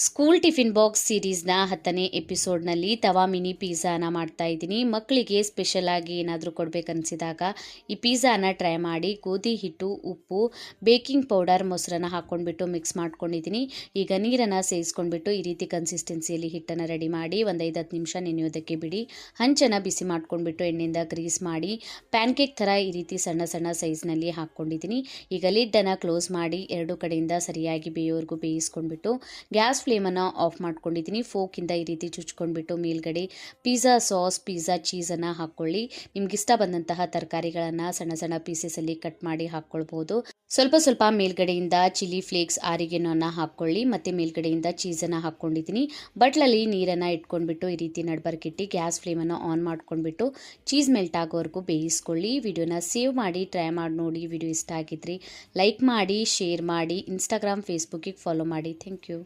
School tiffin box ಸೀರೀಸ್ನ 10ನೇ ಎಪಿಸೋಡ್ನಲ್ಲಿ ತವಾ mini ಪಿಜ್ಜಾನ ಮಾಡ್ತಾ ಇದ್ದೀನಿ. ಮಕ್ಕಳಿಗೆ ಸ್ಪೆಷಲ್ ಆಗಿ ಏನಾದರೂ ಕೊಡಬೇಕನ್ಸಿದಾಗ ಈ ಪಿಜ್ಜಾನ ಟ್ರೈ ಮಾಡಿ. ಗೋಧಿ ಹಿಟ್ಟು, ಉಪ್ಪು, ಬೇಕಿಂಗ್ ಪೌಡರ್, ಮೊಸರನ್ನ ಹಾಕ್ಕೊಂಡ್ಬಿಟ್ಟು ಮಿಕ್ಸ್ ಮಾಡ್ಕೊಂಡಿದ್ದೀನಿ. ಈಗ ನೀರನ್ನು ಸೇರಿಸ್ಕೊಂಡ್ಬಿಟ್ಟು ಈ ರೀತಿ ಕನ್ಸಿಸ್ಟೆನ್ಸಿಯಲ್ಲಿ ಹಿಟ್ಟನ್ನು ರೆಡಿ ಮಾಡಿ ಒಂದು 5-10 ನಿಮಿಷ ನೆನೆಯೋದಕ್ಕೆ ಬಿಡಿ. ಹಂಚನ್ನು ಬಿಸಿ ಮಾಡ್ಕೊಂಡ್ಬಿಟ್ಟು ಎಣ್ಣೆಯಿಂದ ಗ್ರೀಸ್ ಮಾಡಿ ಪ್ಯಾನ್ಕೇಕ್ ಥರ ಈ ರೀತಿ ಸಣ್ಣ ಸಣ್ಣ ಸೈಜ್ನಲ್ಲಿ ಹಾಕ್ಕೊಂಡಿದ್ದೀನಿ. ಈಗ ಲಿಡ್ಡನ್ನು ಕ್ಲೋಸ್ ಮಾಡಿ ಎರಡು ಕಡೆಯಿಂದ ಸರಿಯಾಗಿ ಬೇಯೋವರೆಗೂ ಬೇಯಿಸ್ಕೊಂಡ್ಬಿಟ್ಟು ಗ್ಯಾಸ್ ಫ್ಲೇಮನ್ನು ಆಫ್ ಮಾಡ್ಕೊಂಡಿದ್ದೀನಿ. ಫೋಕಿಂದ ಈ ರೀತಿ ಚುಚ್ಕೊಂಡ್ಬಿಟ್ಟು ಮೇಲ್ಗಡೆ ಪಿಜ್ಜಾ ಸಾಸ್, ಪಿಜ್ಜಾ ಚೀಸನ್ನು ಹಾಕ್ಕೊಳ್ಳಿ. ನಿಮ್ಗೆ ಇಷ್ಟ ಬಂದಂತಹ ತರಕಾರಿಗಳನ್ನು ಸಣ್ಣ ಸಣ್ಣ ಪೀಸಸಲ್ಲಿ ಕಟ್ ಮಾಡಿ ಹಾಕ್ಕೊಳ್ಬೋದು. ಸ್ವಲ್ಪ ಸ್ವಲ್ಪ ಮೇಲ್ಗಡೆಯಿಂದ ಚಿಲ್ಲಿ ಫ್ಲೇಕ್ಸ್, ಆರಿಗೆನೋನ ಹಾಕ್ಕೊಳ್ಳಿ. ಮತ್ತು ಮೇಲ್ಗಡೆಯಿಂದ ಚೀಸನ್ನು ಹಾಕ್ಕೊಂಡಿದ್ದೀನಿ. ಬಟ್ಲಲ್ಲಿ ನೀರನ್ನು ಇಟ್ಕೊಂಡ್ಬಿಟ್ಟು ಈ ರೀತಿ ನಡ್ಬರ್ಕಿಟ್ಟು ಗ್ಯಾಸ್ ಫ್ಲೇಮನ್ನು ಆನ್ ಮಾಡ್ಕೊಂಡ್ಬಿಟ್ಟು ಚೀಸ್ ಮೆಲ್ಟ್ ಆಗೋವರೆಗೂ ಬೇಯಿಸ್ಕೊಳ್ಳಿ. ವಿಡಿಯೋನ ಸೇವ್ ಮಾಡಿ ಟ್ರೈ ಮಾಡಿ ನೋಡಿ. ವಿಡಿಯೋ ಇಷ್ಟ ಆಗಿದ್ರಿ ಲೈಕ್ ಮಾಡಿ, ಶೇರ್ ಮಾಡಿ, ಇನ್ಸ್ಟಾಗ್ರಾಮ್, ಫೇಸ್ಬುಕ್ಕಿಗೆ ಫಾಲೋ ಮಾಡಿ. Thank you.